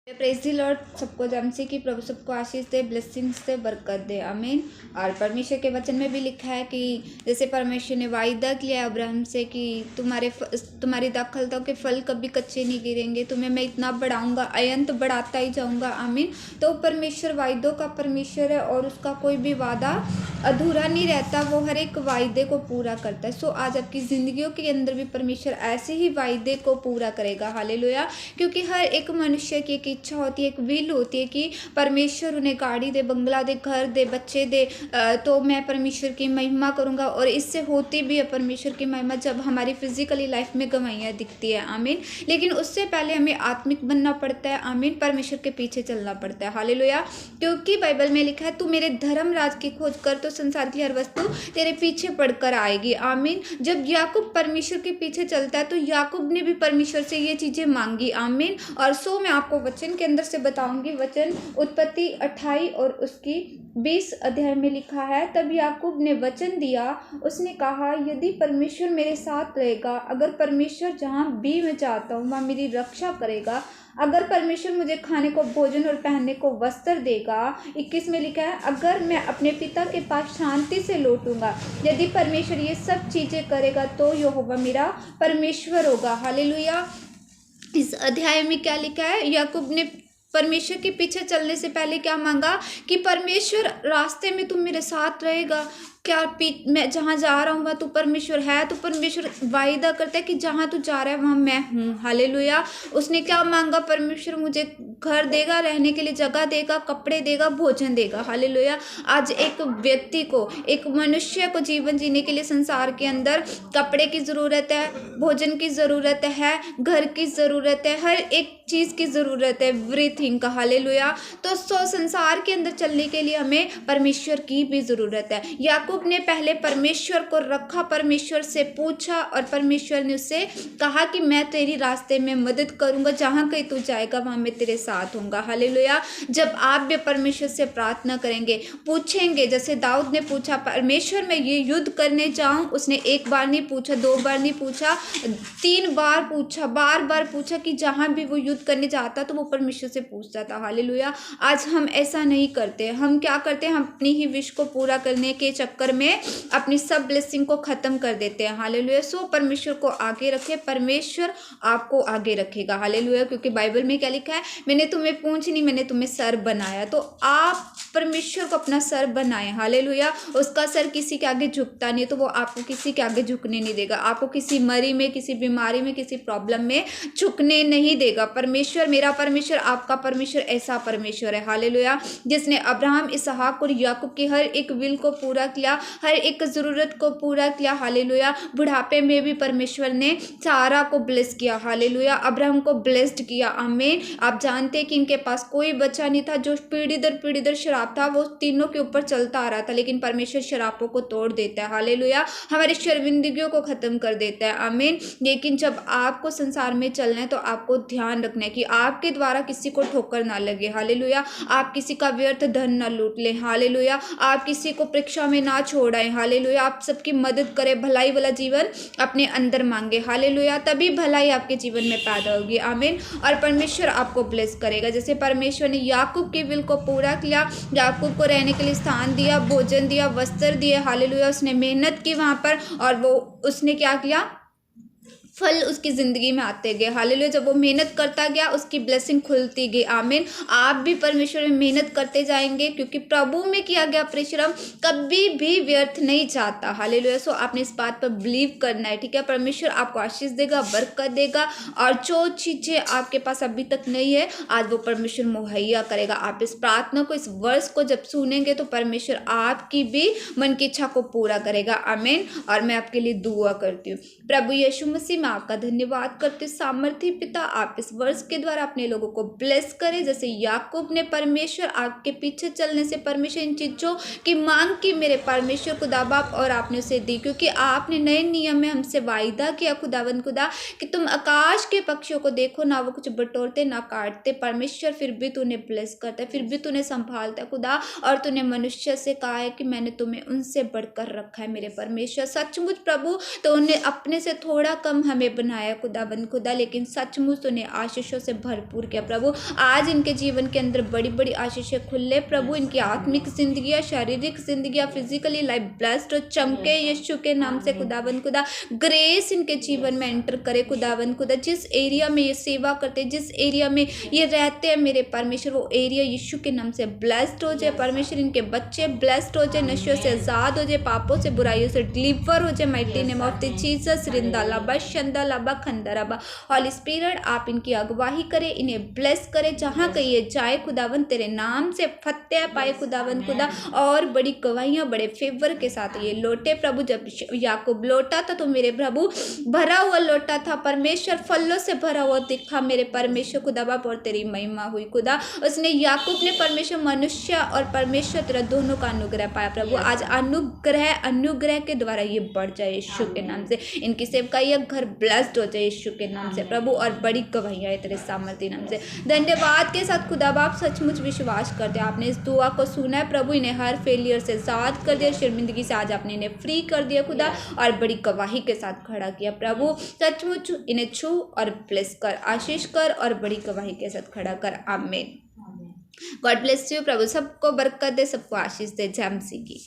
Praise दी Lord. सबको जमसी की प्रभु सबको आशीष दे, ब्लेसिंग्स दे, बरकत दे, आमीन। और परमेश्वर के वचन में भी लिखा है कि जैसे परमेश्वर ने वायदा किया अब्राहम से कि तुम्हारी दाखलता के फल कभी कच्चे नहीं गिरेंगे, तुम्हें मैं इतना बढ़ाऊंगा, अयंत बढ़ाता ही जाऊंगा, आमीन। तो परमेश्वर वायदों का परमेश्वर है और उसका कोई भी वादा अधूरा नहीं रहता, वो हर एक वायदे को पूरा करता है। सो आज आपकी ज़िंदगियों के अंदर भी परमेश्वर ऐसे ही वायदे को पूरा करेगा, हालेलुया। क्योंकि हर एक मनुष्य की एक इच्छा होती है, एक विल होती है कि परमेश्वर उन्हें गाड़ी दे, बंगला दे, घर दे, बच्चे दे, तो मैं परमेश्वर की महिमा करूँगा। और इससे होती भी है परमेश्वर की महिमा जब हमारी फिजिकली लाइफ में गवाहियाँ दिखती है, आमीन। लेकिन उससे पहले हमें आत्मिक बनना पड़ता है, आमीन। परमेश्वर के पीछे चलना पड़ता है, हालेलुया। क्योंकि बाइबल में लिखा है, तू मेरे धर्म राज की खोज कर तो संसार की हर वस्तु तेरे पीछे पड़कर आएगी, आमीन। जब याकूब परमेश्वर के पीछे चलता है तो याकूब ने भी परमेश्वर से ये चीजें मांगी, आमीन। और सो मैं आपको वचन के अंदर से बताऊंगी। वचन उत्पत्ति 28 और उसकी 20 अध्याय में लिखा है, तब याकूब ने वचन दिया, उसने कहा, यदि परमेश्वर मेरे साथ रहेगा, अगर परमेश्वर जहाँ भी मैं चाहता हूँ वहाँ मेरी रक्षा करेगा, अगर परमेश्वर मुझे खाने को भोजन और पहनने को वस्त्र देगा। 21 में लिखा है, अगर मैं अपने पिता के पास शांति से लौटूंगा, यदि परमेश्वर ये सब चीजें करेगा तो यहोवा मेरा परमेश्वर होगा, हालेलुया। इस अध्याय में क्या लिखा है, याकूब ने परमेश्वर के पीछे चलने से पहले क्या मांगा कि परमेश्वर रास्ते में तुम मेरे साथ रहेगा, क्या मैं जहाँ जा रहा हूँ वहाँ तू परमेश्वर है। तो परमेश्वर वायदा करता है कि जहाँ तू जा रहा है वहाँ मैं हूँ, हालेलुया। उसने क्या मांगा, परमेश्वर मुझे घर देगा, रहने के लिए जगह देगा, कपड़े देगा, भोजन देगा, हालेलुया। आज एक व्यक्ति को, एक मनुष्य को जीवन जीने के लिए संसार के अंदर कपड़े की ज़रूरत है, भोजन की ज़रूरत है, घर की ज़रूरत है, हर एक चीज़ की ज़रूरत है, एवरीथिंग का, हालेलुया। तो संसार के अंदर चलने के लिए हमें परमेश्वर की भी ज़रूरत है। याकूब ने पहले परमेश्वर को रखा, परमेश्वर से पूछा और परमेश्वर ने उससे कहा कि मैं तेरी रास्ते में मदद करूंगा, जहाँ कहीं तू जाएगा वहाँ मैं तेरे साथ होऊंगा, हालेलुया। जब आप भी परमेश्वर से प्रार्थना करेंगे, पूछेंगे, जैसे दाऊद ने पूछा, परमेश्वर मैं ये युद्ध करने जाऊं, उसने एक बार नहीं पूछा, 2 बार नहीं पूछा, 3 बार पूछा, बार बार पूछा कि जहाँ भी वो युद्ध करने जाता तो वो परमेश्वर से पूछता था, हालेलुया। आज हम ऐसा नहीं करते। हम क्या करते हैं, हम अपनी ही विश को पूरा करने के चक्कर में अपनी सब ब्लेसिंग को खत्म कर देते हैं, हालेलुया। सो परमेश्वर को आगे रखे, परमेश्वर आपको आगे रखेगा, हालेलुया। क्योंकि बाइबल में क्या लिखा है, मैंने तुम्हें पूंछ नहीं, मैंने तुम्हें सर बनाया। तो आप परमेश्वर को अपना सर बनाए, हालेलुया। उसका सर किसी के आगे झुकता नहीं, तो वो आपको किसी के आगे झुकने नहीं देगा, आपको किसी मरी में, किसी बीमारी में, किसी प्रॉब्लम में झुकने नहीं देगा। परमेश्वर, मेरा परमेश्वर, आपका परमेश्वर ऐसा परमेश्वर है, हालेलुया, जिसने अब्राहम, इसहाक और याकूब की हर एक विल को पूरा किया, हर एक ज़रूरत को पूरा किया, हालेलुया। बुढ़ापे में भी परमेश्वर ने सारा को ब्लेस किया, हालेलुया। अब्राहम को ब्लेस्ड किया, आमीन। आप जानते हैं कि इनके पास कोई बच्चा नहीं था, जो पीढ़ी दर शराब था वो तीनों के ऊपर चलता आ रहा था, लेकिन परमेश्वर शराबों को तोड़ देता है, हालेलुया। हमारी शर्मिंदगियों को खत्म कर देता है, आमीन। लेकिन जब आपको संसार में चलना है तो आपको ध्यान रखना है कि आपके द्वारा किसी को ठोकर ना लगे, हालेलुया। आप किसी का व्यर्थ धन ना लूट ले, हालेलुया। आप किसी को परीक्षा में ना छोड़ाएं, हालेलुया। आप सबकी मदद करें, भलाई वाला जीवन अपने अंदर मांगे, हालेलुया। तभी भलाई आपके जीवन में पैदा होगी, आमीन। और परमेश्वर आपको ब्लेस करेगा। जैसे परमेश्वर ने याकूब की विल को पूरा किया, याकूब को रहने के लिए स्थान दिया, भोजन दिया, वस्त्र दिए, हालेलुया। उसने मेहनत की वहां पर और वो उसने क्या किया, फल उसकी ज़िंदगी में आते गए, हालेलुया। जब वो मेहनत करता गया उसकी ब्लेसिंग खुलती गई, आमीन। आप भी परमेश्वर में मेहनत करते जाएंगे, क्योंकि प्रभु में किया गया परिश्रम कभी भी व्यर्थ नहीं जाता, हालेलुया। सो आपने इस बात पर बिलीव करना है, ठीक है। परमेश्वर आपको आशीष देगा, बरकत देगा, और जो चीज़ें आपके पास अभी तक नहीं है आज वो परमेश्वर मुहैया करेगा। आप इस प्रार्थना को, इस वर्ष को जब सुनेंगे तो परमेश्वर आपकी भी मन की इच्छा को पूरा करेगा, आमीन। और मैं आपके लिए दुआ करती हूँ। प्रभु यीशु मसीह, मैं आपका धन्यवाद करते, सामर्थी पिता, आप इस वर्ष के द्वारा अपने लोगों को ब्लेस करें। जैसे याकूब ने परमेश्वर आपके पीछे चलने से परमेश्वर इन चीज़ों की मांग की, मेरे परमेश्वर खुदा बाप, और आपने उसे दी, क्योंकि आपने नए नियम में हमसे वायदा किया खुदावंद खुदा कि तुम आकाश के पक्षियों को देखो, ना वो कुछ बटोरते ना काटते, परमेश्वर फिर भी तूने ब्लेस करता है, फिर भी तूने संभालता है खुदा। और तूने मनुष्य से कहा है कि मैंने तुम्हें उनसे बढ़कर रखा है, मेरे परमेश्वर। सचमुच प्रभु, तो उन्हें अपने से थोड़ा कम हमें हमें बनाया खुदाबंद खुदा, लेकिन सचमुच उन्हें आशीषों से भरपूर किया प्रभु। आज इनके जीवन के अंदर बड़ी बड़ी आशीषें खुले प्रभु, इनकी आत्मिक जिंदगी, शारीरिक जिंदगी, फिजिकली लाइफ ब्लेस्ड हो, चमके यीशु के नाम से खुदाबंद खुदा। ग्रेस इनके जीवन में एंटर करे खुदाबंद खुदा। जिस एरिया में ये सेवा करते, जिस एरिया में ये रहते हैं मेरे परमेश्वर, वो एरिया यीशु के नाम से ब्लेस्ड हो जाए परमेश्वर। इनके बच्चे ब्लेस्ड हो जाए, नशों से आजाद हो जाए, पापों से बुराइयों से डिलीवर हो जाए, mighty name of the Jesus. Rinda लाबा शंदा लाबा खंदा रबा। हॉली स्पिरिट आप इनकी अगुवाही करें, इन्हें ब्लेस करें, जहाँ कहीं ये जाए खुदावन तेरे नाम से फतेह पाए खुदावन खुदा, और बड़ी गवाहियाँ बड़े फेवर के साथ ये लौटे प्रभु। जब याकूब लौटा था तो मेरे प्रभु भरा हुआ लौटा था परमेश्वर, फलों से भरा हुआ दिखा मेरे परमेश्वर खुदा बाप, और तेरी महिमा हुई खुदा। उसने याकूब ने परमेश्वर मनुष्य और परमेश्वर तेरा दोनों का अनुग्रह पाया प्रभु। आज अनुग्रह के द्वारा ये बढ़ जाए यीशु के नाम से। इनकी सेवकाई घर ब्लेस्ड हो जाए यीशु के नाम से प्रभु, और बड़ी गवाहियाँ तेरे सामर्थ्य नाम से। धन्यवाद के साथ खुदा बाप सचमुच विश्वास करते हैं आपने इस दुआ को सुना है प्रभु। इन्हें हर फेलियर से आजाद कर दिया, शर्मिंदगी से आज आपने इन्हें फ्री कर दिया खुदा, और बड़ी गवाही के साथ खड़ा किया प्रभु। सचमुच इन्हें छू और ब्लेस कर, आशीष कर, और बड़ी गवाही के साथ खड़ा कर। आमीन। गॉड ब्लेस यू प्रभु। सबको बरकत दे, सबको आशीष दे। जय मसीह की।